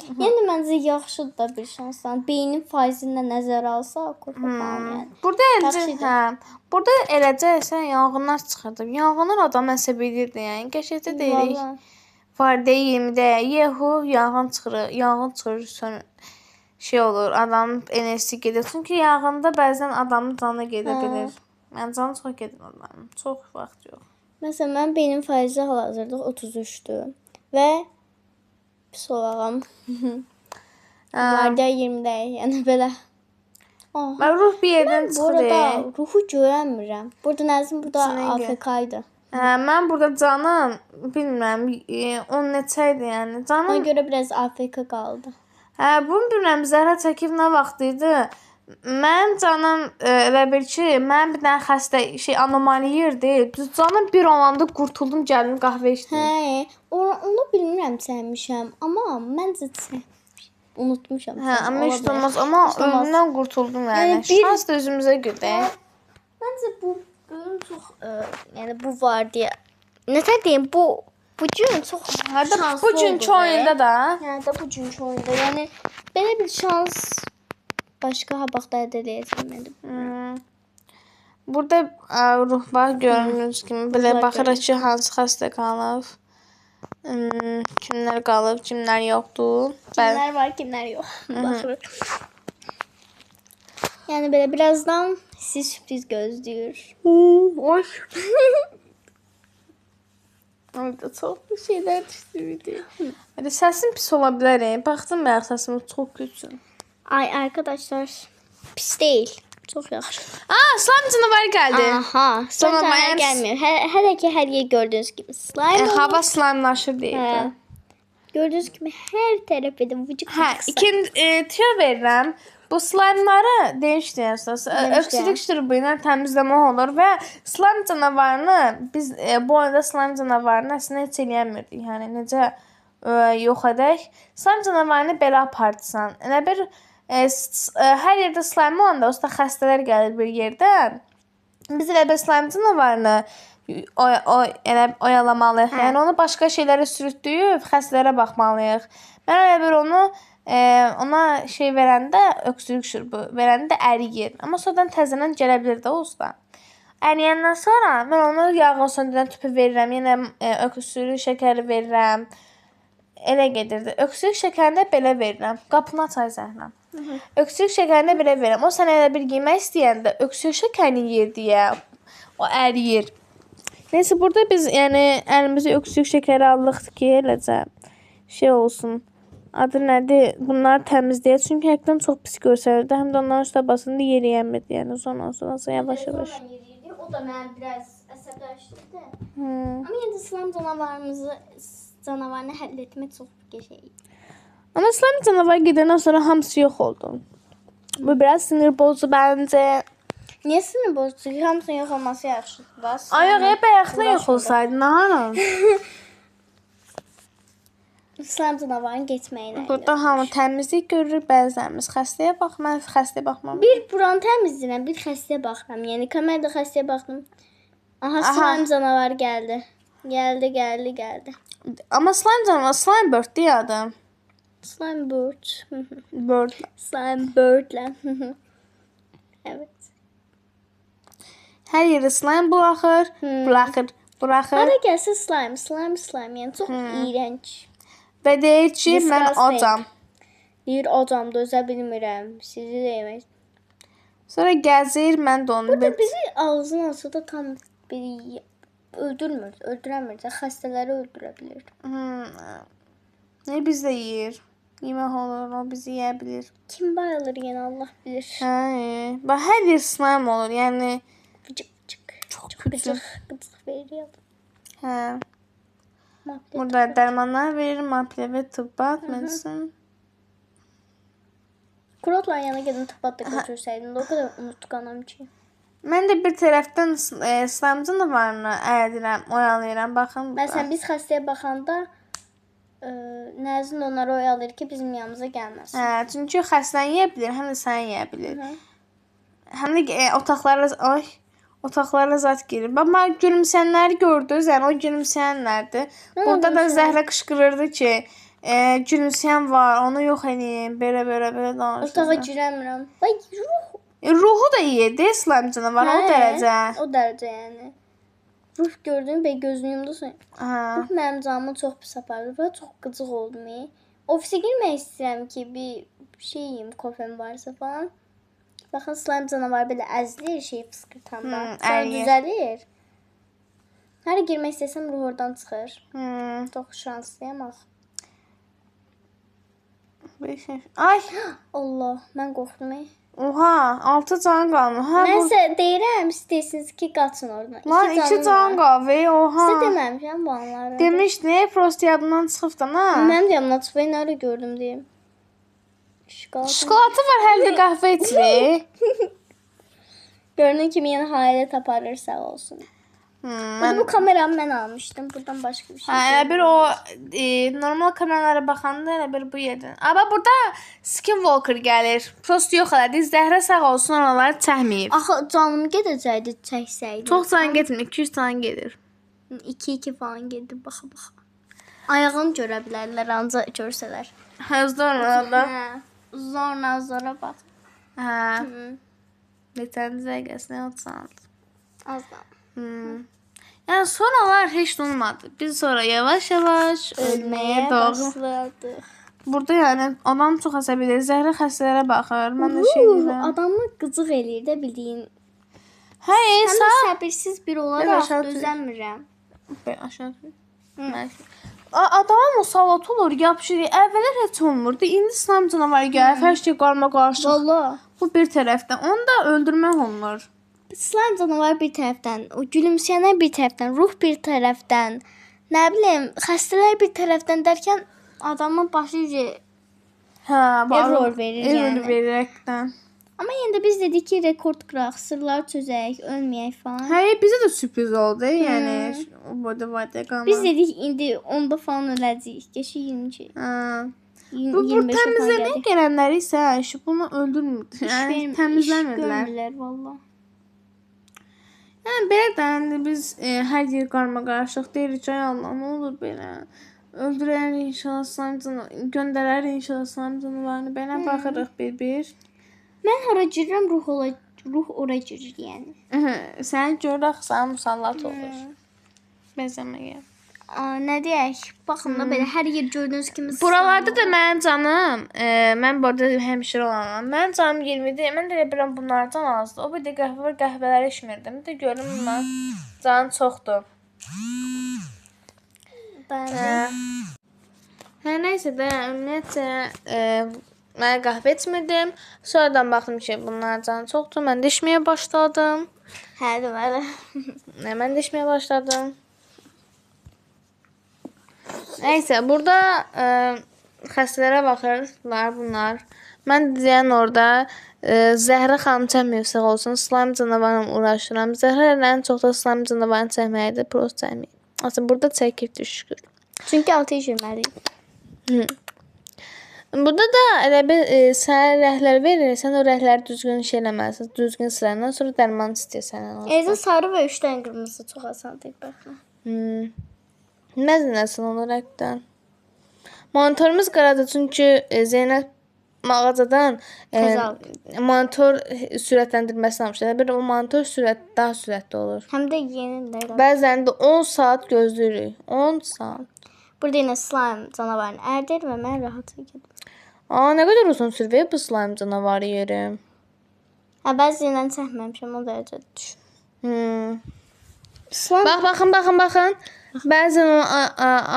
Yəni məncə yaxşıdır da bir şansdan. Beynin faizini də nəzərə alsa, falan yəni. Burada eləcə sən yanğınlar çıxırdı. Yanğınlar adam əsəb edirdi, yəni qəşəngcə deyirik. Var deyə 20-də yehu yanğın çıxır, sonra şey olur, adamın enerjisi gedir. Çünki yanğında bəzən adamın canı gedə bilir. Mənim canım çox gedir ondan. Çox vaxt yox. Məsələn, mənim beynin faizi hal-hazırda 33-dür və pis olağam. Var deyə 20-də, yəni belə. Mən ruh bir yerdən çıxır. Burada ruhu görəmirəm. Burada nəzim burada AFK-ydı. Mən burada canım bilmirəm 10 neçə idi, yəni canım. Ona görə biraz AFK qaldı. Bunu bilmirəm zəhra çəkib nə vaxt idi. Mənim canım elə bil ki, mən bir dənə xəstə anomali yerdi. Canım bir olanda qurtuldum, gəldim qəhvə içdim. Onu bilmirəm çəkmişəm, amma məncə unutmuşam. Amma heç olmaz, amma ölümdən qurtuldum yəni. Şans da özümüzə görə. Məncə bu gün çox yəni bu var deyə. Necə deyim, bu gün çox şanslı. Bu gün oyunda da. Yəni də bu gün oyunda. Yəni belə bir şans başqa habaqda əldə edəcəm. Burada ruh var gördüyünüz kimi. Belə baxırıq ki, hansı xəstə qalıb. Kimlər qalıb, kimlər yoxdur. Kimlər var, kimlər yox. Baxırıq. Yəni belə birazdan sizi sürpriz gözləyir. Oy. Orada çox bir şeylər düşdü. Hadi səsim pis ola bilər. Baxdım mən səsim çox güclü. Ay arkadaşlar, pis değil. Çok yaxşı. Slime canavarı geldi. Aha, slime canavarı gelmiyor. Hele ki her yer gördüğünüz gibi slime. Hava slimelaşır deyirdi. Gördüğünüz gibi her taraf edin. İkinci tüyo verirəm. Bu slime'ları demişdiniz. Öksürük şurubu ilə təmizləmək olur və slime canavarını biz bu oyunda slime canavarını əslində heç eləmirdik. Yəni necə yox edək. Slime canavarını belə apardısan. Elə bir hər yerdə slime olanda usta xəstələr gəlir bir yerdən. Biz elə bir slime canavarını oyalamalıyıq. Yəni onu başqa şeylərə sürütdüyüb xəstələrə baxmalıyıq. Mən elə bir onu ona şey verəndə, öksürük şurubu verəndə əriyir. Amma sonradan təzədən gələ bilər də usta. Əriyəndən sonra mən onu yanğın söndürən tüpü verirəm. Yenə öksürük şəkəri verirəm. Elə gedirdi. Öksürük şəkərini də belə verirəm. Qapını açay Zəhra. Öksürük şəkərini də belə verirəm. O sənə elə bir yemək istəyəndə öksürük şəkərini yer deyə o əriyir. Neyse burada biz yəni əlimizə öksürük şəkəri alırıq ki, eləcə şey olsun. Adı nədir? Bunları təmizləyək. Çünki həqiqətən çox pis görsənirdi. Həm də onların üstə basında yeriyəmirdi. Yəni sonra yavaş-yavaş. O da mən biraz əsəbləşdirdi. Amma yenə də slime canavarını həll etmək çox qəşəng. Ama slime canavarı gedəndən sonra hamısı yox oldu. Bu biraz sinir bozucu bəncə. Niyə sinir bozucu? Çünki hamısının yox olması yaxşıdır. Ayaq bayaqdan yox olsaydı, naharam. Slime canavarın getməyinə. Burada hamı təmizlik görür, bəzənimiz xəstəyə baxmam, xəstəyə baxmam. Bir buranı təmizləyirəm, bir xəstəyə baxıram. Yəni kamerada xəstəyə baxdım. Aha, slime canavarı gəldi. Gəldi. Amma slime canavarı, slime bird deyə adam. Slime bird. Bird. Slime birdlə. Evet. Hər yerə slime buraxır. Hara gəlsə slime. Yəni çox iyrənc. Və deyir ki, mən ocam. Deyir ocam, dözə bilmirəm. Sizi demək. Sonra gəzir, mən də onu. Burada bizi ağzını açsa da tam biri öldürəmir. Xəstələri öldürə bilir. Biz də yeyir. Yemək olur, o bizi yeyə bilir. Kim bayılır yenə Allah bilir. Bax hər yer slime olur, yəni çox gıcıq verir. Burada dərmanlar verir, maple və tıbbat, medisin. Kurotla yana gedin tıbbat da götürsəydin, o qədər unutqanam ki. Mən də bir tərəfdən slime canavarını ədirəm, oyalayıram, baxın. Məsələn, biz xəstəyə baxanda Nəzin onları oyalayır ki, bizim yanımıza gəlməsin. Çünki xəstəni yeyə bilir, həm də səni yeyə bilir. Həm də otaqlara zat girir. Bax, gülümsənləri gördünüz, yəni o gülümsənlərdir. Burada da Zəhra qışqırırdı ki, gülümsəyən var. Onu yox edin. Belə Otağa danışır. girəmirəm. Vay ruh. Ruhu da yedi slime canavarı o dərəcə. O dərəcə yəni. Ruh gördün və gözünü yumdusan. Hə. Ruh mənim canımı çox pis apardı və çox qıcıq oldum. Ofisə girmək istəyirəm ki, bir şey yeyim, kofem varsa falan. Baxın slime canavarı belə əzlir şey fıskırtanda. Sonra düzəlir. Hara girmək istəsəm ruh oradan çıxır. Çox şanslıyam axı. Ay. Allah, mən qorxdum. Oha, 6 can qalmış. Hə, Mənsə deyirəm, istəyirsiniz ki, qaçın oradan. Lan 2 can qaldı. Oha. Sizə deməmişəm bu anları. Demişdin, prost yadından çıxıb da, ha? Mənim yanımdan çıxıb, nələ gördüm deyim. Şokolatı var, həm də qəhvə içirik. Görünür kimi yeni hayalet aparır, sağ olsun. Bu kameramı mən almışdım. Buradan başqa bir şey. Elə bir o normal kameralara baxanda elə bir bu yerdən. Amma burada Skinwalker gəlir. Prost yox elədi. Zəhra sağ olsun oraları çəkməyib. Axı canım gedəcəkdi çəksəydi. Çox can getmir. 200 can gedir. 2-2 falan gedir baxa. Ayağını görə bilərlər ancaq görsələr. Hə, zorla. Zora bax. Hə. Neçənci dəqiqəsinə otursanız. Azdan. Yəni sonralar heç olmadı. Biz sonra yavaş-yavaş ölməyə başladıq. Burada yəni adam çox əsəbidir. Zəhra xəstələrə baxır. Mən də şey deyirəm. Adamı qıcıq eləyir də bildiyin. Hə, Sən də səbirsiz bir olaraq dözəmirəm. Aşağı. Adama musallat olur, yapışır. Əvvəllər heç olmurdu. İndi slime canavarı gəlir, hər şey qarma-qarışıq. Vallahi. Bu bir tərəfdən. Onu da öldürmək olmur. Slime canavarı bir tərəfdən, o gülümsəyənlər bir tərəfdən, ruh bir tərəfdən, nə bilim, xəstələr bir tərəfdən dərkən adamın başı error verir yəni. Error verirəkdən. Amma yenə də biz dedik ki, rekord qıraq, sırlar çözək, ölməyək falan. Hə, bizə də sürpriz oldu. Yəni o boyda qalma. Biz dedik indi 10-da falan öləcəyik. Keçi 22. Hə. Bu təmizləməyə gələnləri isə bunu öldürmür. Yəni təmizləmirlər. Görmürlər vallahi. Yəni belə də biz hər yer qarma-qarışıq deyirik. Ay Allah, nə olur belə? Öldürər inşallah slime göndərər inşallah slime canavarını. Belə baxırıq bir. Mən hara girirəm ruh ora girir yəni. Sən görək sən musallat olur. Bəzəməyə. Nə deyək? Baxın da belə hər yer gördüyünüz kimi. Buralarda da mənim canım, mən burada həmşirə olanam. Mənim canım 20-dir. Mən də elə bilirəm bunlardan azdır. O bir də qəhvələri içmirdim. Bir də görüm bunlar canım çoxdur. Hə, nəysə də ümumiyyətcə mən qəhvə içmirdim. Sonradan baxdım ki, bunlar canım çoxdur. Mən də içməyə başladım. Hə, deməli. Mən də içməyə başladım. Nəysə, burada xəstələrə baxırlar bunlar. Mən deyən orada Zəhra xanım çəkməyib olsun. Slime canavarla uğraşıram. Zəhra ən çox da slime canavarını çəkməkdir. Prost çəkməyib. Aslında burada çəkibdir şükür. Çünki altı işləməliyik. Burada da elə bir sənə rəhlər verir. Sən o rəhləri düzgün şey eləməlisən. Düzgün siləndən sonra dərman istəyirsən. Evdə sarı və 3 dənə qırmızı çox asandır baxın. Məzənəsin olur həqiqətən. Monitorumuz qaradır çünki Zeynəb mağazadan monitor sürətləndirməsini almışdı. Bir o monitor daha sürətli olur. Həm də yenidir. Bəzən də 10 saat gözləyirik. 10 saat. Burada yenə slime canavarını ərdir və mən rahat gedim. Nə qədər uzun sürür bu slime canavarı yerim. Bəzən çəkməmişəm o dərəcə düşün. Baxın. Bəzən o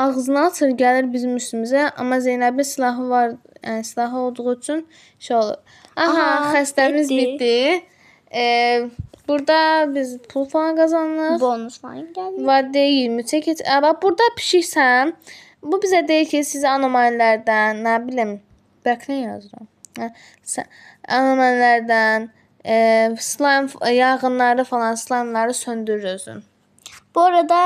ağzını açır, gəlir bizim üstümüzə, amma Zeynəbin silahı var, yəni silahı olduğu üçün şey olur. Aha, xəstəmiz bitdi. Burada biz pul falan qazanırıq. Bonus falan gəlir. Vaddə 23-ə keç. Bax, burada pişiksən. Bu bizə deyir ki, siz anomalilərdən, nə bilim, bəlkə nə yazıram? Anomalilərdən, slime yağınları falan, slime'ları söndürürsün. Bu arada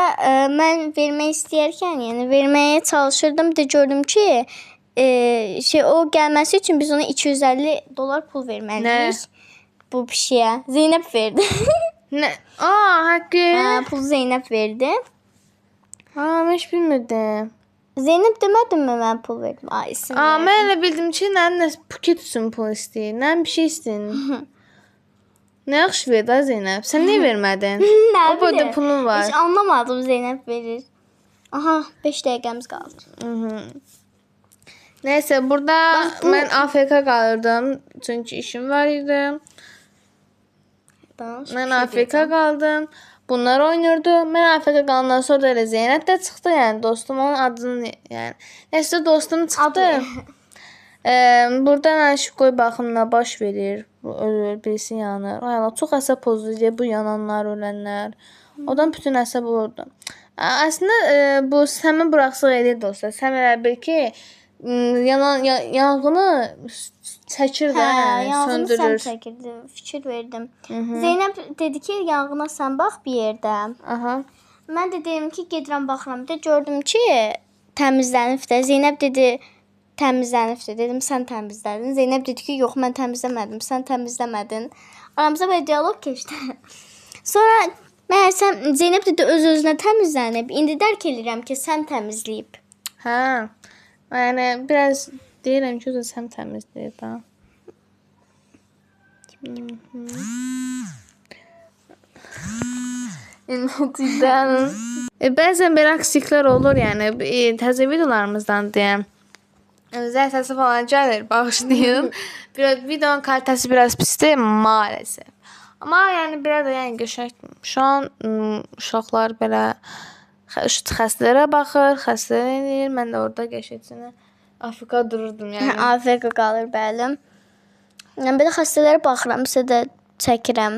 mən vermək istəyərkən, yəni verməyə çalışırdım da gördüm ki, o gəlməsi üçün biz ona $250 pul verməliyik. Bu pişiyə. Zeynəb verdi. Nə? Haqqı. Pul Zeynəb verdi. Mən heç bilmirdim. Zeynəb demədimmi mən pul verdim? Ay, isim verdim. Mən elə bildim ki, nə Buket üçün pul istəyir, nə bir şey istəyir. Nə yaxşı verdi ha Zeynəb. Sən niyə vermədin? Nə O boyda bilim. pulun var. Heç anlamadım Zeynəb verir. Aha, 5 dəqiqəmiz qaldı. Nəysə, burada mən AFK qalırdım. Çünki işim var idi. Mən AFK qaldım. Bunlar oynayırdı. Mən AFK qalandan sonra da elə Zeynəb də çıxdı. Yəni dostum onun adını yəni. Nəysə dostum çıxdı. Burada mən qoy baxım nə baş verir. Ölür, birisi yanır. Ay Allah, çox əsəb pozulur bu yananlar, ölənlər. Odan bütün əsəb olurdu. Əslində bu səmi buraxsıq edir dostlar. Sən elə bil ki, yanğını çəkir də, söndürür. Sən çəkirdi, fikir verdim. Zeynəb dedi ki, yanğına sən bax bir yerdə. Aha. Mən də dedim ki, gedirəm baxıram. Bir də gördüm ki, təmizlənib də. Zeynəb dedi, təmizlənib də. Dedim, sən təmizlədin. Zeynəb dedi ki, yox, mən təmizləmədim. Sən təmizləmədin. Aramızda belə dialoq keçdi. Sonra məgərsəm Zeynəb dedi, öz-özünə təmizlənib. İndi dərk edirəm ki, sən təmizləyib. Hə. Yəni biraz deyirəm ki, o sən təmizləyir da. Bəzən belə aksiklər olur, yəni təzə videolarımızdan deyəm. Zəng səsi falan gəlir, bağışlayın. Videonun kalitəsi biraz pisdir maalesef. Amma yəni biraz da yəni qəşəng. Şu an uşaqlar belə xəstələrə baxır, xəstələr edir. Mən də orada qəşəngcə AFK dururdum yəni. AFK qalır bəli. Yəni belə xəstələrə baxıram, sizə də çəkirəm.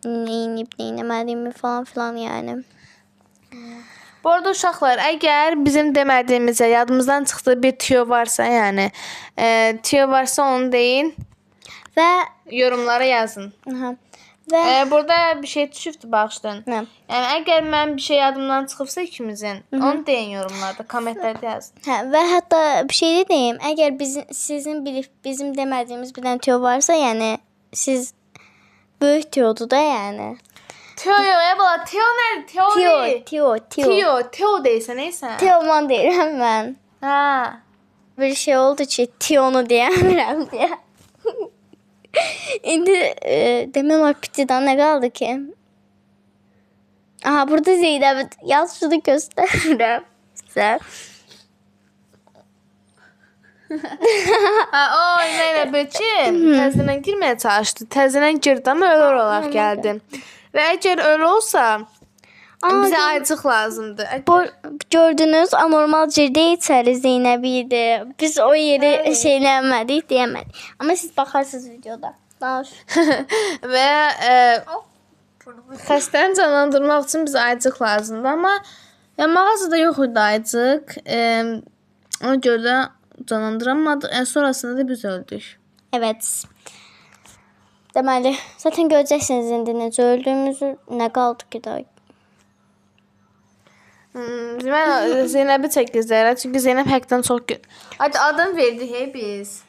Neyinib, neynəmədiyimi falan filan yəni. Bu arada uşaqlar, əgər bizim demədiyimizə yadımızdan çıxdığı bir tüyo varsa, yəni tüyo varsa onu deyin və yorumlara yazın. Və burada bir şey düşübdü bağışlayın. Yəni əgər mən bir şey yadımdan çıxıbsa ikimizin, onu deyin yorumlarda, kommentlərdə yazın. Və hətta bir şey də deyim, əgər sizin bizim demədiyimiz bir dənə tüyo varsa, yəni siz böyük tüyodur da yəni. Tüyo yox, tüyo nədir? Tüyo deyirsən, neysə? Tüyoman deyirəm mən. Hə. Bir şey oldu ki, tüyonu deyəmirəm deyə. İndi demək olar pitidən nə qaldı ki? Aha, burada Zeynəb yazışını göstərirəm sizə. O ilə bölçüm təzədən girməyə çalışdı. Təzədən girdi, amma ölür olaraq gəldi. Və əgər ölü olsa, bizə aycıq lazımdır. Gördünüz, anormal cirdə içəri Zeynəb idi. Biz o yeri şeylənmədik, deyəmədik. Amma siz baxarsınız videoda. Və xəstəni canlandırmaq üçün bizə aycıq lazımdır. Amma mağazada yox idi aycıq. Ona görə də canlandıramadıq. Sonrasında da biz öldük. Evet. Deməli, zaten görəcəksiniz indi necə öldüyümüzü, nə qaldı ki da. Mən Zeynəbi çəkizlərə, çünki Zeynəb həqiqdən çox gün. Hadi adını verdik biz.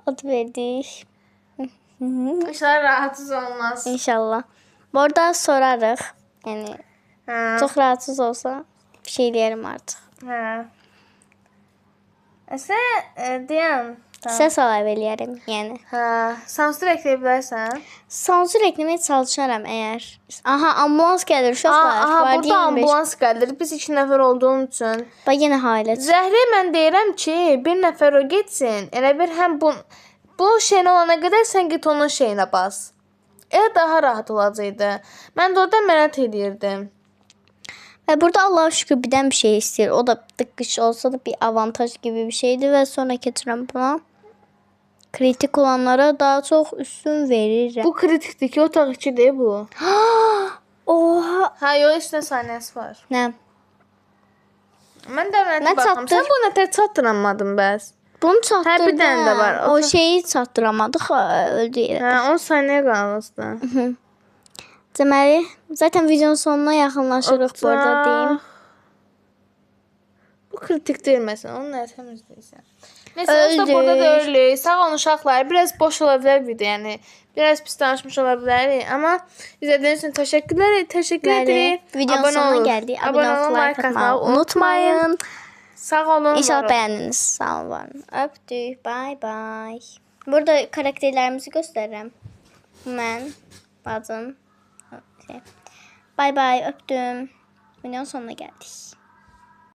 Ad verdik. İnşallah rahatsız olmaz. İnşallah. Bu arada sorarıq. Yəni, çox rahatsız olsa bir şey deyərim artıq. Deyəm. Səs alay eləyərəm, yəni. Sansür ekləyə bilərsən? Sansür ekləməyə çalışaram əgər. Aha, ambulans gəlir, uşaqlar. Aha, burada ambulans gəlir. Biz 2 nəfər olduğum üçün. Bax, yenə haylət. Zəhri, mən deyirəm ki, bir nəfər o getsin. Elə bir həm bu şeyin olana qədər sən git onun şeyinə bas. Elə daha rahat olacaqdı. Mən də orada mənət edirdim. Və burada Allah'a şükür birdən bir şey istəyir. O da dıqqış olsa da bir avantaj gibi bir şeydir və sonra keçirəm buna. Kritik olanlara daha çox üstün verirəm. Bu kritikdir ki, otaq 2-dir bu. Oha. Ha, yox, üstünə saniyəsi var. Nə? Mən də baxım. Sən bu nətər çatdıramadın bəs? Bunu çatdırdım. Hə, bir dənə də var. O şeyi çatdıramadıq, öldü yerə. Hə, 10 saniyə qalmışdı. Deməli, zaten videonun sonuna yaxınlaşırıq bu arada deyim. Bu kritik deyil məsələn, onu nə təmizləyirsən. Neyse, burada da ölürük. Sağ olun uşaqlar. Biraz boş ola bilər video, yəni. Biraz pis danışmış ola bilərik. Amma izlədiyiniz üçün təşəkkür edirik. Videonun sonuna gəldik. Abunə olub, like atmağı unutmayın. Sağ olun. İnşallah var olun. beğendiniz. Sağ olun. Öptük. Bye bye. Burada karakterlerimizi gösteririm. Ben. Bacım. Okay. Bye bye. Öptüm. Videonun sonuna geldik.